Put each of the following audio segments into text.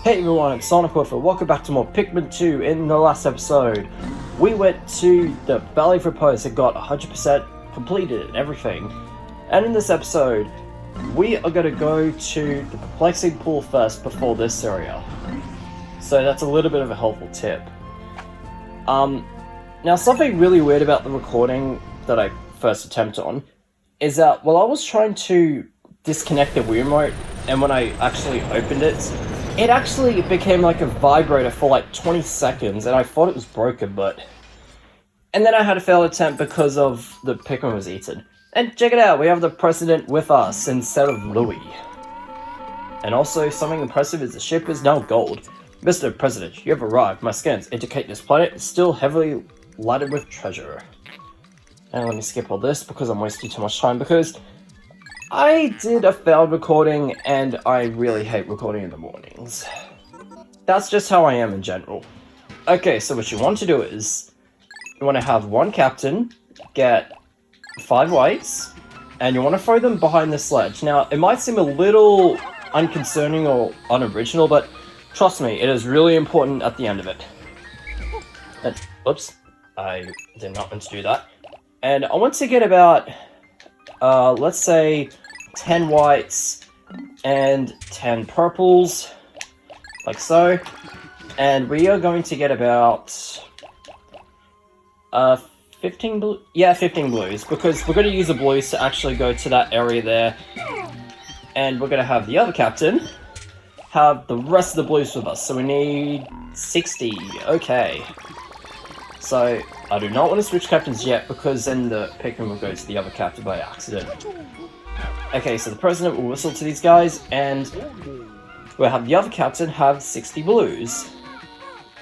Hey everyone, it's Sonic Warfare. Welcome back to more Pikmin 2. In the last episode, we went to the Valley for Post and got 100% completed and everything. And in this episode, we are going to go to the Perplexing Pool first before this area. So that's a little bit of a helpful tip. Now something really weird about the recording that I first attempted on is that while I was trying to disconnect the Wii remote, and when I actually opened it, it actually became like a vibrator for like 20 seconds, and I thought it was broken, but... And then I had a failed attempt because of the Pikmin was eaten. And check it out, we have the President with us instead of Louis. And also, something impressive is the ship is now gold. Mr. President, you have arrived. My scans indicate this planet is still heavily laden with treasure. And let me skip all this because I'm wasting too much time, because I did a failed recording, and I really hate recording in the mornings. That's just how I am in general. Okay, so what you want to do is, you want to have one captain get 5 whites, and you want to throw them behind the sledge. Now, it might seem a little unconcerning or unoriginal, but trust me, it is really important at the end of it. And, oops, I did not want to do that. And I want to get about... let's say 10 whites and 10 purples, like so. And we are going to get about 15 blue. Yeah, 15 blues, because we're going to use the blues to actually go to that area there. And we're going to have the other captain have the rest of the blues with us. So we need 60. Okay. So, I do not want to switch captains yet, because then the Pikmin will go to the other captain by accident. Okay, so the President will whistle to these guys, and we'll have the other captain have 60 blues.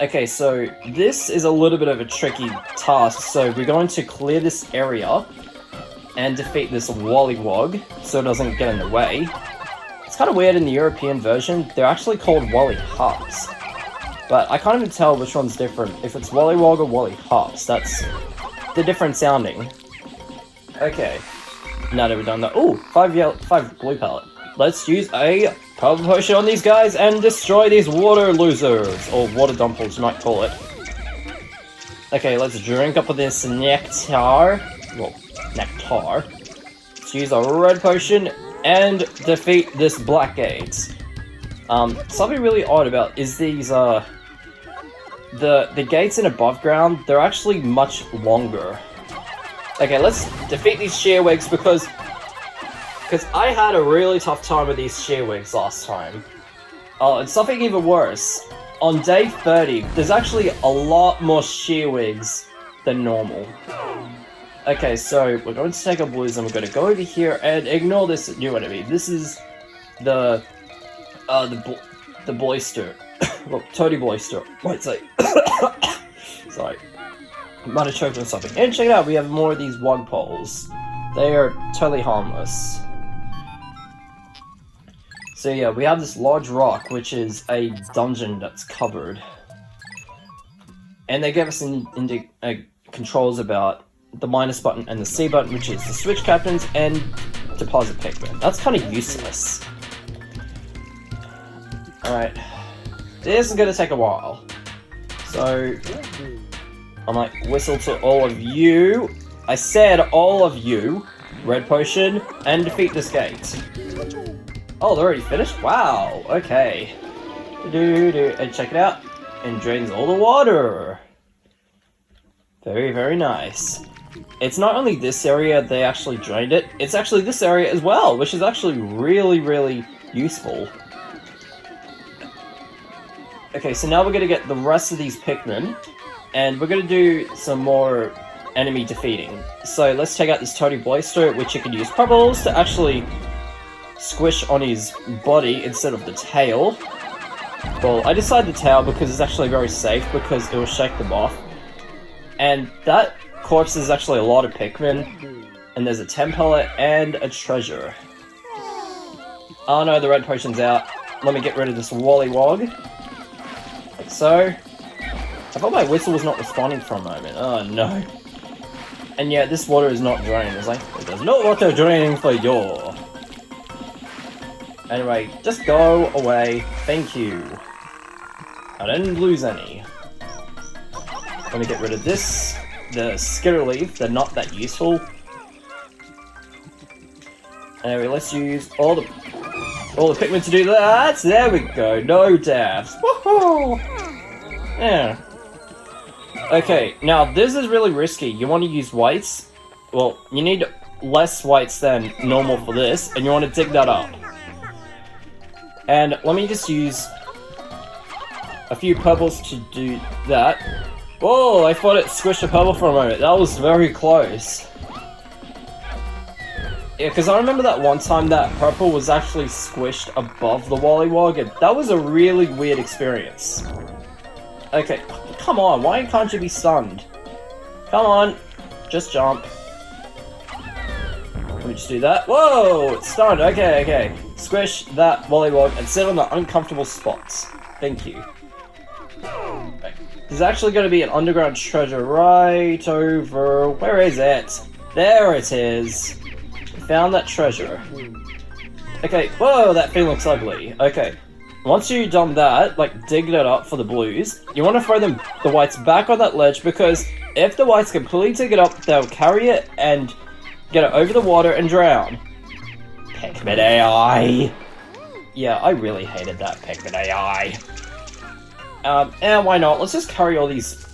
Okay, so this is a little bit of a tricky task, so we're going to clear this area and defeat this Wollywog, so it doesn't get in the way. It's kind of weird in the European version, they're actually called Wally Harps. But I can't even tell which one's different. If it's Wollywog or Wally Harps, that's the different sounding. Okay, now that we've done that, ooh, 5 blue palette. Let's use a power potion on these guys and destroy these water losers, or water dumpers, you might call it. Okay, let's drink up of this nectar. Well, nectar. Let's use a red potion and defeat this black gate. Something really odd about is these, the gates in above ground, they're actually much longer. Okay, let's defeat these shearwigs because I had a really tough time with these shearwigs last time. Oh, and something even worse. On day 30, there's actually a lot more shearwigs than normal. Okay, so we're going to take our blues and we're going to go over here and ignore this new enemy. This is the Boister. Well, Toady Boister. Wait, say. Sorry. Might have choked on something. And check it out, we have more of these wugpoles. They are totally harmless. So yeah, we have this large rock, which is a dungeon that's covered. And they gave us controls about the minus button and the C button, which is to switch captains and deposit Pikmin. That's kind of useless. Alright, this is gonna take a while, so I might whistle to all of you. I said all of you, red potion, and defeat this gate. Oh, they're already finished? Wow, okay. And check it out, and drains all the water. Very, very nice. It's not only this area they actually drained it, it's actually this area as well, which is actually really, really useful. Okay, so now we're going to get the rest of these Pikmin, and we're going to do some more enemy defeating. So let's take out this Toady Boister, which you can use purples to actually squish on his body instead of the tail. Well, I decided the tail because it's actually very safe, because it will shake them off. And that corpse is actually a lot of Pikmin, and there's a 10 pellet and a treasure. Oh no, the red potion's out. Let me get rid of this Wollywog. Like so. I thought my whistle was not responding for a moment. Oh no. And yeah, this water is not draining. It's like, there's no water draining for you. Anyway, just go away. Thank you. I didn't lose any. Let me get rid of this. The skitter leaf, they're not that useful. Anyway, let's use all the Pikmin to do that. There we go. No dabs. Woohoo! Yeah. Okay, now this is really risky. You want to use whites. Well, you need less whites than normal for this, and you want to dig that up. And let me just use a few purples to do that. Whoa, I thought it squished a purple for a moment. That was very close. Yeah, because I remember that one time that purple was actually squished above the Wollywog, and that was a really weird experience. Okay, come on, why can't you be stunned? Come on, just jump. Let me just do that. Whoa, it's stunned. Okay, okay. Squish that Wollywog and sit on the uncomfortable spots. Thank you. Okay. There's actually going to be an underground treasure right over... Where is it? There it is. Found that treasure. Okay, whoa, that thing looks ugly. Okay, once you've done that, like dig it up for the blues, you want to throw the whites back on that ledge, because if the whites completely dig it up, they'll carry it and get it over the water and drown. Pikmin AI! Yeah, I really hated that Pikmin AI. And why not? Let's just carry all these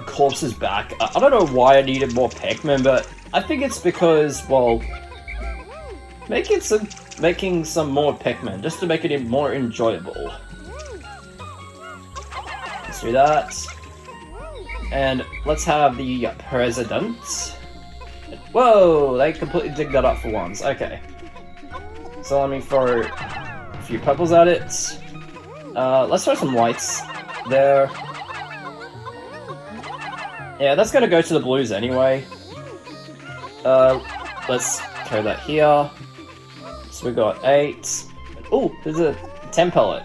corpses back. I don't know why I needed more Pikmin, but I think it's because, well... making some more Pikmin, just to make it more enjoyable. Let's do that. And let's have the president. Whoa, they completely dig that up for once. Okay. So let me throw a few purples at it. Let's throw some whites there. Yeah, that's gonna go to the blues anyway. Let's carry that here. So we got 8. Oh, there's a 10 pellet.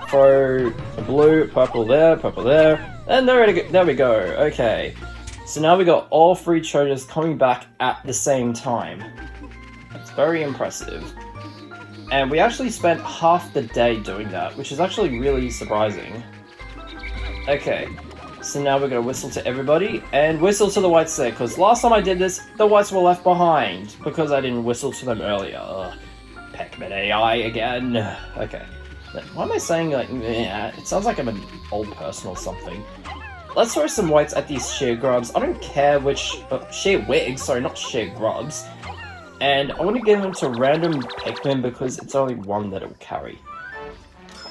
Throw a blue, purple there, and there we go. Okay, so now we got all 3 treasures coming back at the same time. It's very impressive. And we actually spent half the day doing that, which is actually really surprising. Okay. So now we're going to whistle to everybody, and whistle to the whites there, because last time I did this, the whites were left behind, because I didn't whistle to them earlier. Ugh. Pikmin AI again. Okay. Why am I saying, like, yeah, it sounds like I'm an old person or something. Let's throw some whites at these sheer grubs. I don't care which... sheer wigs, sorry, not sheer grubs. And I want to give them to random Pikmin, because it's only one that it will carry.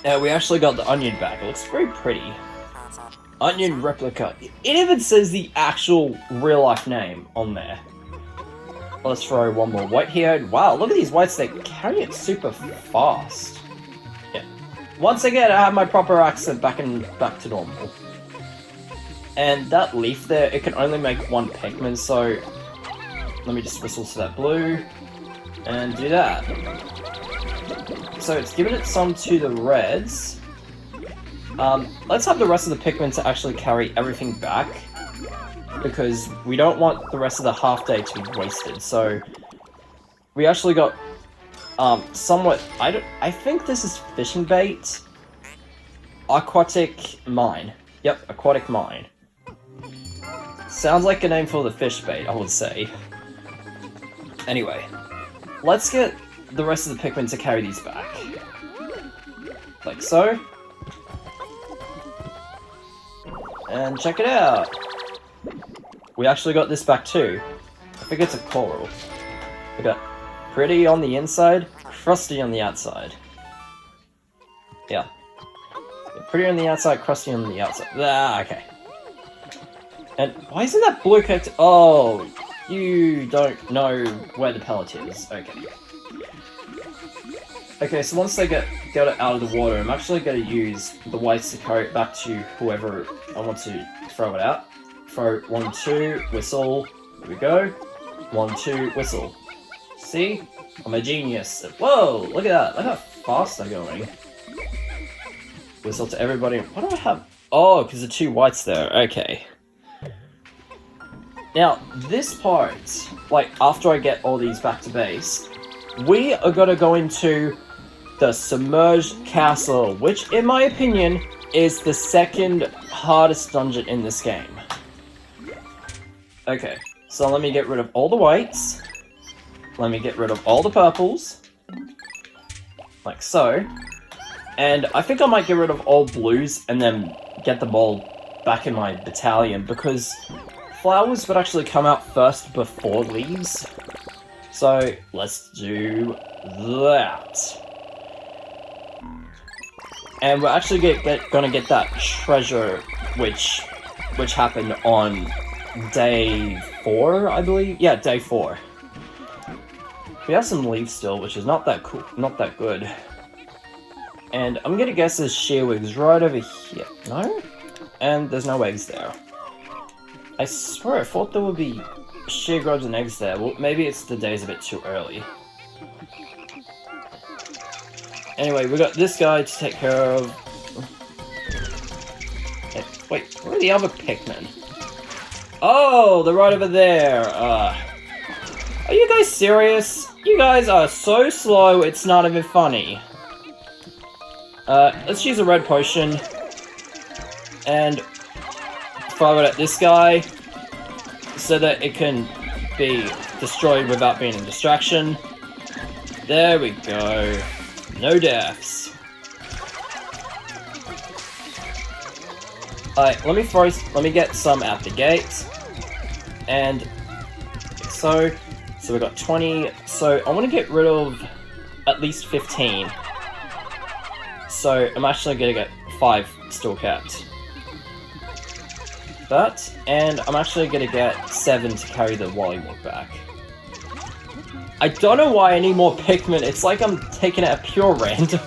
We actually got the onion back. It looks very pretty. Onion replica. It even says the actual real-life name on there. Let's throw one more white here. Wow, look at these whites. They carry it super fast. Yeah. Once again, I have my proper accent back to normal. And that leaf there, it can only make 1 Pikmin, so... let me just whistle to that blue. And do that. So it's given it some to the reds. Let's have the rest of the Pikmin to actually carry everything back, because we don't want the rest of the half day to be wasted. So we actually got somewhat. I think this is fishing bait. Aquatic mine. Yep, aquatic mine. Sounds like a name for the fish bait, I would say. Anyway, let's get the rest of the Pikmin to carry these back, like so. And check it out! We actually got this back too. I think it's a coral. We got pretty on the inside, crusty on the outside. Yeah. Pretty on the outside, crusty on the outside. Ah, okay. And why isn't that blue connected? Oh, you don't know where the pellet is. Okay. Okay, so once they get it out of the water, I'm actually going to use the whites to carry it back to whoever I want to throw it out. Throw 1, 2, whistle. There we go. 1, 2, whistle. See? I'm a genius. Whoa, look at that. Look how fast they're going. Whistle to everybody. What do I have? Oh, because the 2 whites there. Okay. Now, this part, like, after I get all these back to base, we are gonna go into the Submerged Castle, which, in my opinion, is the second hardest dungeon in this game. Okay, so let me get rid of all the whites. Let me get rid of all the purples. Like so. And I think I might get rid of all blues and then get them all back in my battalion, because flowers would actually come out first before leaves. So let's do that. And we're actually gonna get that treasure, which happened on day 4, I believe. Yeah, day 4. We have some leaves still, which is not that cool, not that good. And I'm gonna guess there's shearwigs right over here. No? And there's no eggs there. I swear, I thought there would be sheargrubs and eggs there. Well, maybe it's the day's a bit too early. Anyway, we got this guy to take care of. Hey, wait, where are the other Pikmin? Oh, they're right over there. Are you guys serious? You guys are so slow, it's not even funny. Let's use a red potion. And fire it at this guy, so that it can be destroyed without being a distraction. There we go. No deaths. Alright, let me get some at the gate. And so we got 20, so I want to get rid of at least 15. So I'm actually gonna get 5 still kept. That, and I'm actually gonna get 7 to carry the Wollywog back. I don't know why I need more Pikmin, it's like I'm taking it at pure random.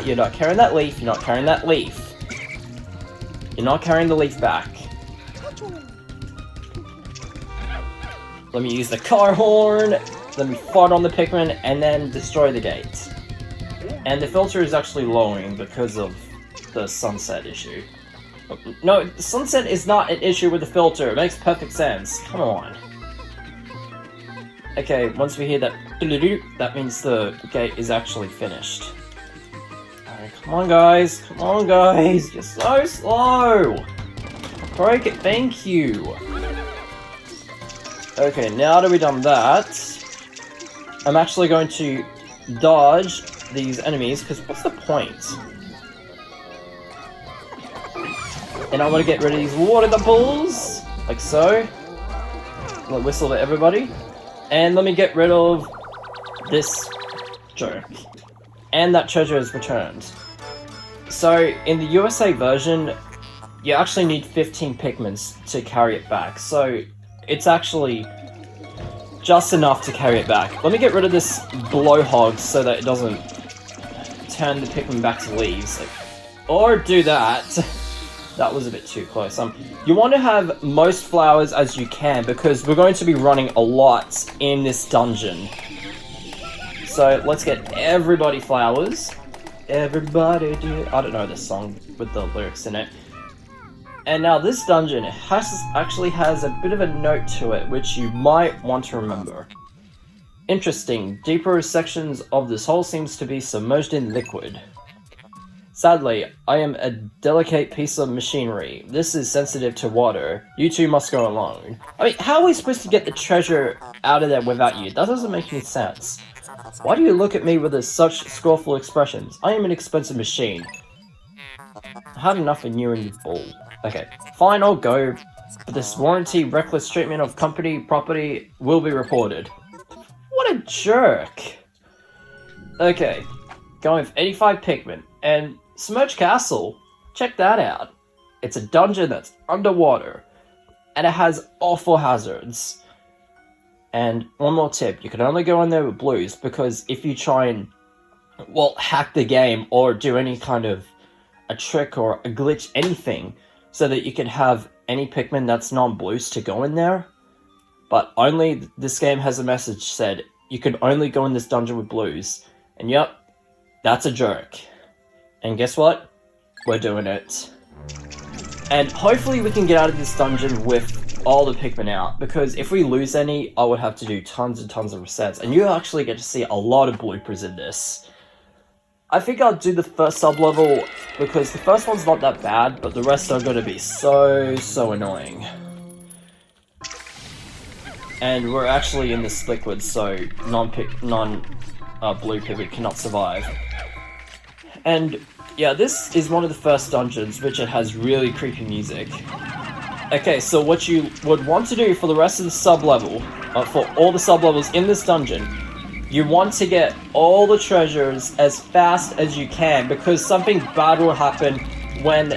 You're not carrying that leaf, you're not carrying that leaf. You're not carrying the leaf back. Let me use the car horn, let me fart on the Pikmin, and then destroy the gate. And the filter is actually lowering because of the sunset issue. No, sunset is not an issue with the filter, it makes perfect sense. Come on. Okay, once we hear that, that means the gate is actually finished. Alright, come on guys, you're so slow! Break it, thank you! Okay, now that we've done that, I'm actually going to dodge these enemies, because what's the point? And I want to get rid of these water bubbles, like so. I'm gonna whistle at everybody. And let me get rid of this jerk. And that treasure is returned. So, in the USA version, you actually need 15 Pikmins to carry it back. So, it's actually just enough to carry it back. Let me get rid of this blowhog so that it doesn't turn the Pikmin back to leaves. Or do that. That was a bit too close. You want to have most flowers as you can, because we're going to be running a lot in this dungeon. So let's get everybody flowers. Everybody do... I don't know this song with the lyrics in it. And now this dungeon actually has a bit of a note to it, which you might want to remember. Interesting, deeper sections of this hole seems to be submerged in liquid. Sadly, I am a delicate piece of machinery. This is sensitive to water. You two must go alone. I mean, how are we supposed to get the treasure out of there without you? That doesn't make any sense. Why do you look at me with such scornful expressions? I am an expensive machine. I had enough of you and your bull. Okay, fine, I'll go. But this warranty reckless treatment of company property will be reported. What a jerk. Okay, going with 85 Pikmin. And Submerged Castle, check that out. It's a dungeon that's underwater, and it has awful hazards. And one more tip, you can only go in there with blues, because if you try and, well, hack the game, or do any kind of a trick or a glitch, anything, so that you can have any Pikmin that's non-blues to go in there, but only this game has a message said, you can only go in this dungeon with blues. And yep, that's a jerk. And guess what? We're doing it. And hopefully we can get out of this dungeon with all the Pikmin out, because if we lose any, I would have to do tons and tons of resets, and you actually get to see a lot of bloopers in this. I think I'll do the first sub-level, because the first one's not that bad, but the rest are going to be so annoying. And we're actually in this liquid, so non-blue Pikmin cannot survive. And yeah, this is one of the first dungeons which it has really creepy music. Okay, so what you would want to do for the rest of the sub-level, for all the sub-levels in this dungeon, you want to get all the treasures as fast as you can, because something bad will happen when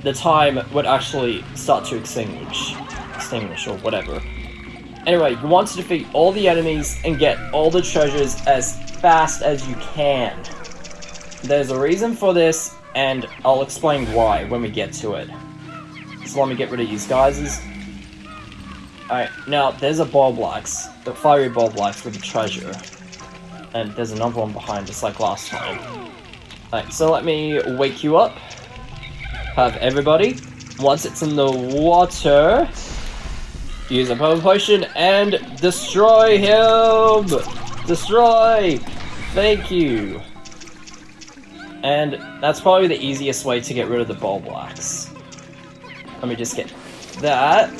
the time would actually start to extinguish or whatever. Anyway, you want to defeat all the enemies and get all the treasures as fast as you can. There's a reason for this, and I'll explain why when we get to it. So let me get rid of these guys. Alright, now there's a Bulblax, the fiery Bulblax with a treasure. And there's another one behind, just like last time. Alright, so let me wake you up. Have everybody. Once it's in the water, use a power potion and destroy him! Destroy! Thank you. And that's probably the easiest way to get rid of the Bulblax. Let me just get that.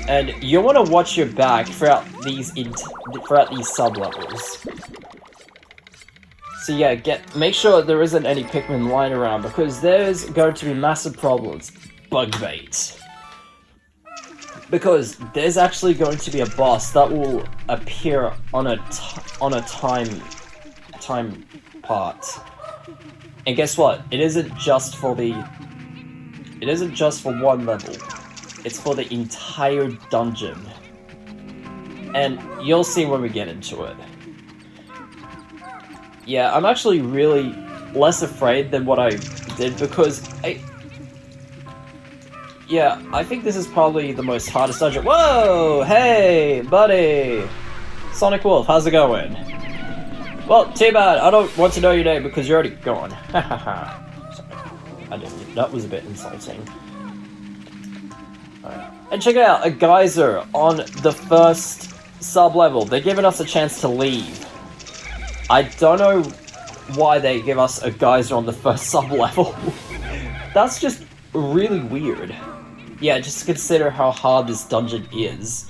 And you want to watch your back throughout these sub-levels. So yeah, make sure there isn't any Pikmin lying around, because there's going to be massive problems. Bug bait. Because there's actually going to be a boss that will appear on a time part. And guess what? It isn't just for one level. It's for the entire dungeon. And you'll see when we get into it. Yeah, I'm actually really less afraid than what I did, because I think this is probably the most hardest dungeon. Whoa! Hey, buddy! Sonic Wolf, how's it going? Well, too bad. I don't want to know your name because you're already gone. Hahaha. That was a bit insulting. Alright. And check it out, a geyser on the first sub-level. They're giving us a chance to leave. I don't know why they give us a geyser on the first sub-level. That's just really weird. Yeah, just consider how hard this dungeon is.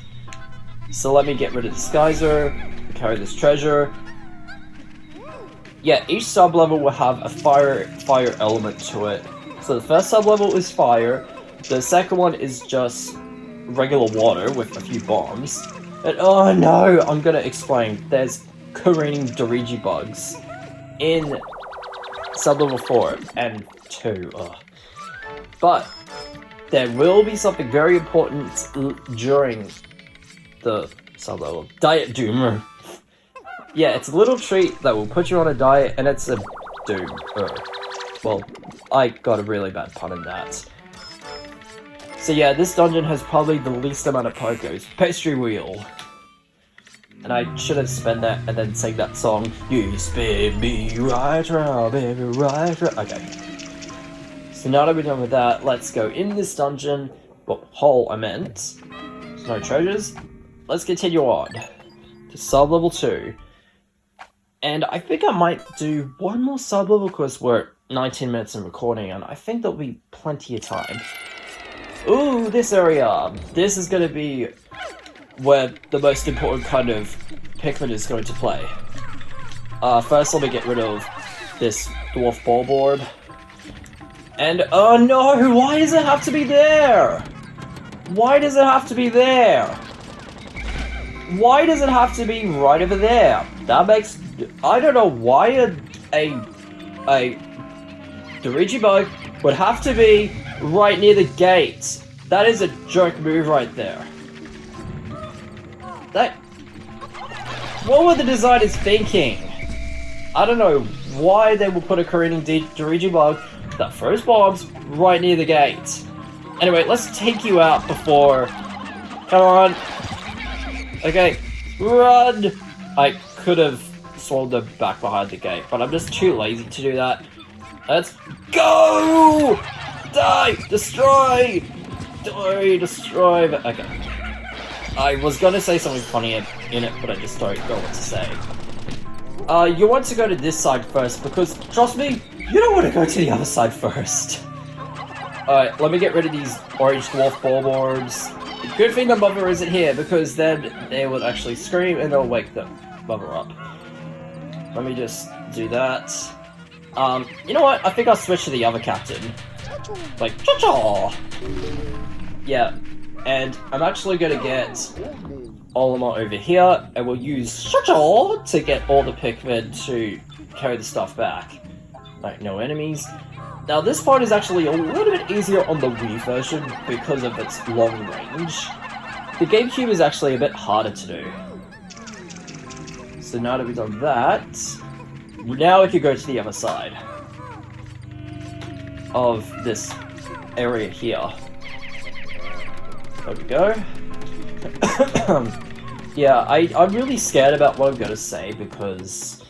So let me get rid of this geyser, carry this treasure. Yeah, each sub-level will have a fire element to it. So the first sub-level is fire, the second one is just regular water with a few bombs. And oh no, I'm gonna explain. There's careening Dorigi bugs in sub-level 4 and 2. Ugh. But there will be something very important during the sub-level. Diet Doom. Yeah, it's a little treat that will put you on a diet, and it's a doom. Well, I got a really bad pun in that. So yeah, this dungeon has probably the least amount of Pokos. Pastry Wheel. And I should have spent that and then sang that song. You spin me right round, baby, right round. Okay. So now that we're done with that, let's go in this dungeon. Well, hole I meant. There's no treasures. Let's continue on to sub-level 2. And I think I might do one more sub-level because we're at 19 minutes in recording, and I think there'll be plenty of time. Ooh, this area! This is going to be where the most important kind of Pikmin is going to play. First, let me get rid of this Dwarf Ball Board. And, oh no! Why does it have to be there? Why does it have to be there? Why does it have to be right over there? That makes... I don't know why a Dorigi bug would have to be right near the gate. That is a jerk move right there. What were the designers thinking? I don't know why they will put a careening Dorigi bug that throws bombs right near the gate. Anyway, let's take you out before... Come on. Okay, run! I could have swallowed them back behind the gate, but I'm just too lazy to do that. Let's go! Die! Destroy! Die, destroy. Okay. I was gonna say something funny in it, but I just don't know what to say. You want to go to this side first, because, trust me, you don't want to go to the other side first. Alright, let me get rid of these orange dwarf ball orbs. Good thing the mother isn't here, because then they would actually scream and they'll wake the mother up. Let me just do that. You know what? I think I'll switch to the other captain. Like, cha-cha! Yeah, and I'm actually gonna get Olimar over here, and we'll use cha-cha to get all the Pikmin to carry the stuff back. Like, no enemies. Now, this part is actually a little bit easier on the Wii version because of its long range. The GameCube is actually a bit harder to do. So now that we've done that, now we can go to the other side of this area here. There we go. Yeah, I'm really scared about what I'm gonna say because,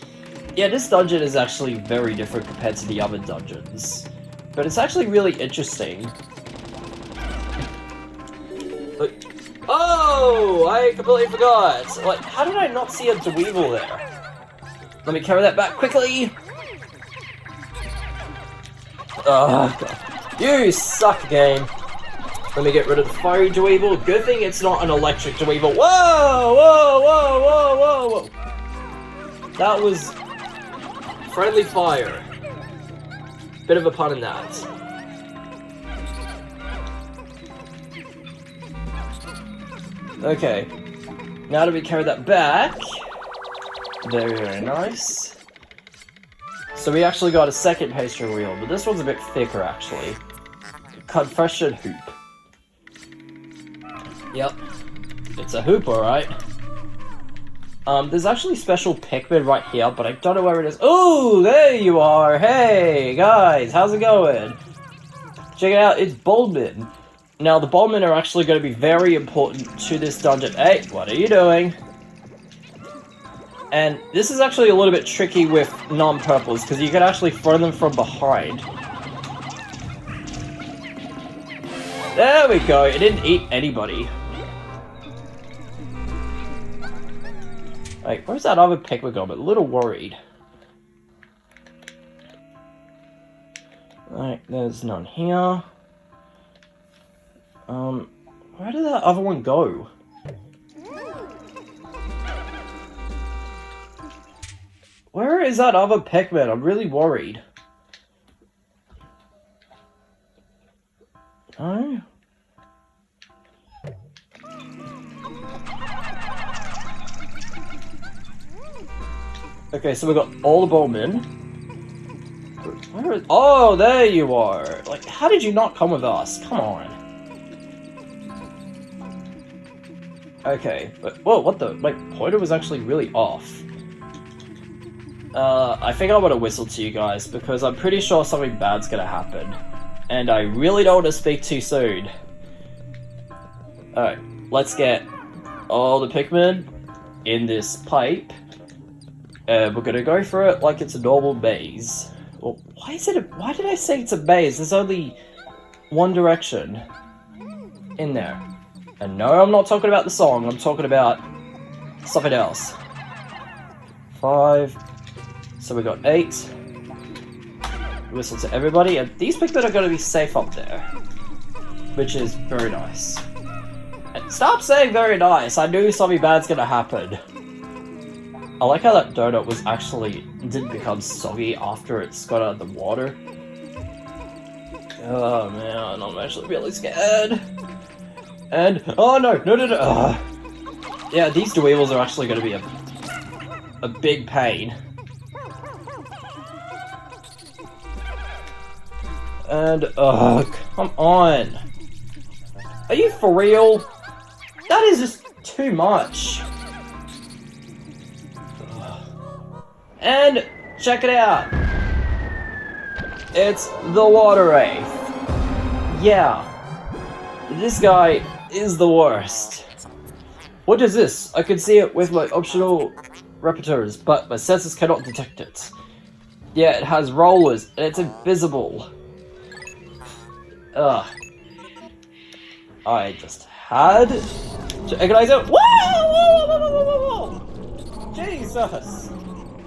yeah, this dungeon is actually very different compared to the other dungeons. But it's actually really interesting. But, oh! I completely forgot! Like, how did I not see a Dweevil there? Let me carry that back quickly! Oh, God. You suck, game! Let me get rid of the fiery Dweevil. Good thing it's not an electric Dweevil. Whoa! Whoa! Whoa! Whoa! Whoa! Whoa! That was friendly fire. Bit of a pun in that. Okay. Now that we carry that back. Very, very nice. So we actually got a second pastry wheel, but this one's a bit thicker actually. Confession hoop. Yep. It's a hoop, alright. There's actually special Pikmin right here, but I don't know where it is. Oh, there you are! Hey, guys, how's it going? Check it out, it's Bulbmin. Now, the Bulbmin are actually going to be very important to this dungeon. Hey, what are you doing? And this is actually a little bit tricky with non-purples, because you can actually throw them from behind. There we go, it didn't eat anybody. Like, where's that other Pikmin gone? I'm a little worried. Alright, there's none here. Where did that other one go? Where is that other Pikmin? I'm really worried. No? Okay, so we got all the Bowmen. Where is... Oh, there you are! Like, how did you not come with us? Come on. Okay, but... Whoa, what the... My pointer was actually really off. I think I want to whistle to you guys, because I'm pretty sure something bad's gonna happen. And I really don't want to speak too soon. Alright, let's get all the Pikmin in this pipe. We're gonna go for it like it's a normal maze. Well, why did I say it's a maze? There's only one direction in there. And no, I'm not talking about the song, I'm talking about something else. 5. So we got 8. Whistle to everybody, and these Pikmin are gonna be safe up there. Which is very nice. And stop saying very nice, I knew something bad's gonna happen. I like how that donut was actually didn't become soggy after it's got out of the water. Oh man, I'm actually really scared. And oh no. Yeah, these Dweevils are actually going to be a big pain. And oh, come on. Are you for real? That is just too much. And check it out. It's the Water Wraith. Yeah. This guy is the worst. What is this? I can see it with my optional repertoires, but my senses cannot detect it. Yeah, it has rollers, and it's invisible. Ugh. I just had to agonize it. Whoa! Jesus!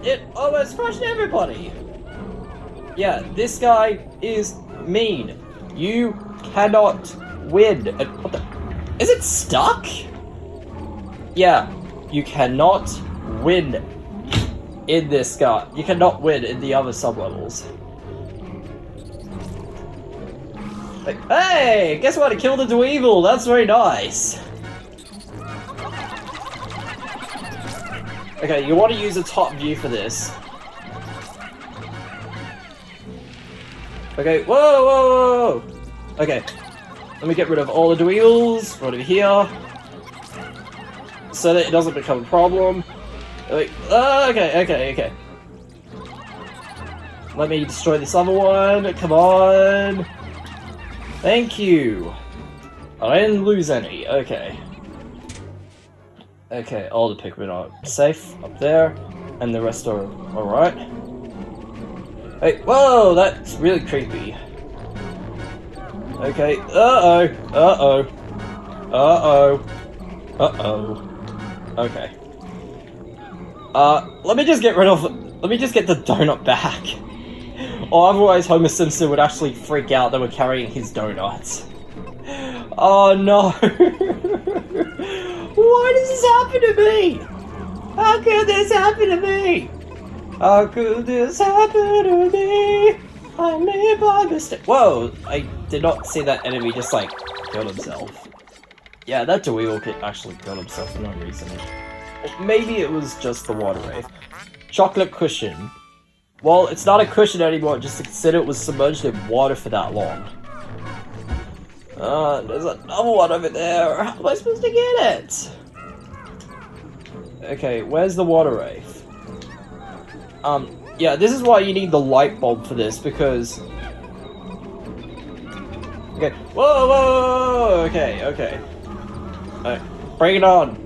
It almost crushed everybody! Yeah, this guy is mean. You cannot win. What the? Is it stuck? Yeah, you cannot win in this guy. You cannot win in the other sublevels. Like, hey, guess what? I killed a Dweevil. That's very nice. Okay, you want to use a top view for this. Okay, whoa! Okay, let me get rid of all the Dweevils right over here, so that it doesn't become a problem. Like, okay. Let me destroy this other one. Come on. Thank you. I didn't lose any. Okay. Okay, all the Pikmin are safe up there, and the rest are alright. Hey, whoa, that's really creepy. Okay, uh-oh. Okay. Let me just get the donut back. Or otherwise Homer Simpson would actually freak out that we're carrying his donuts. Oh no! Why does this happen to me? How could this happen to me? How could this happen to me? I made by mistake. Whoa! I did not see that enemy just like kill himself. Yeah, that Dweevil could actually kill himself for no reason. Or maybe it was just the water wave. Chocolate cushion. Well, it's not a cushion anymore, just to consider it was submerged in water for that long. There's another one over there. How am I supposed to get it? Okay, where's the water wraith? Yeah, this is why you need the light bulb for this, because... Okay, whoa, okay. Alright, bring it on.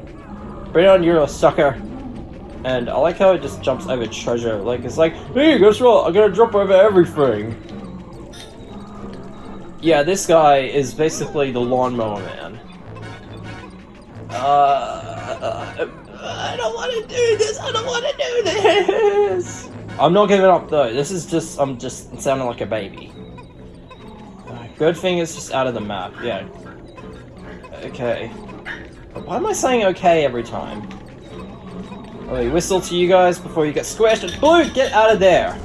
Bring it on, you're a sucker. And I like how it just jumps over treasure. Like, it's like, hey, guess what? I'm gonna jump over everything. Yeah, this guy is basically the lawnmower man. I don't want to do this. I don't want to do this. I'm not giving up though. This is just, I'm just sounding like a baby. Good thing it's just out of the map. Yeah. Okay. Why am I saying okay every time? Let me whistle to you guys before you get squished. Blue, get out of there!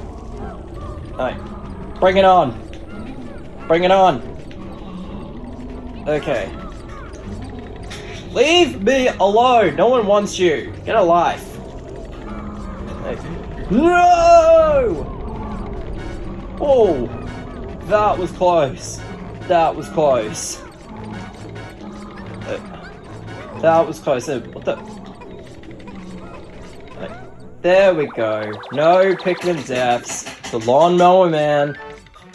Alright. Bring it on. Bring it on. Okay. Leave me alone! No one wants you. Get a life. No! Oh! That was close. That was close. That was close. What the... There we go. No Pikmin deaths. The lawnmower man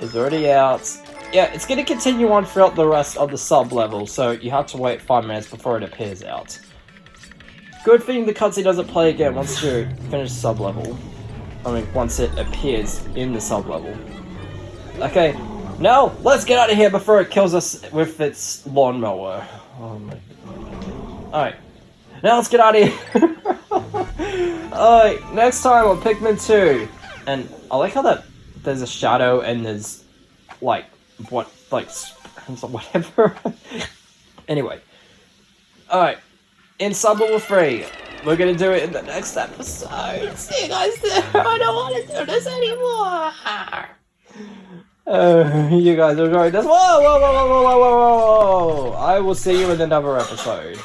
is already out. Yeah, it's going to continue on throughout the rest of the sub-level, so you have to wait 5 minutes before it appears out. Good thing the cutscene doesn't play again once you finish sub-level. I mean, once it appears in the sub-level. Okay, now let's get out of here before it kills us with its lawnmower. Oh my god. Alright, now let's get out of here. Alright, next time on Pikmin 2. And I like how that there's a shadow and there's like whatever. Anyway. Alright. In sub-level 3. We're gonna do it in the next episode. See you guys there. I don't want to do this anymore. You guys are enjoying this. Whoa! I will see you in another episode.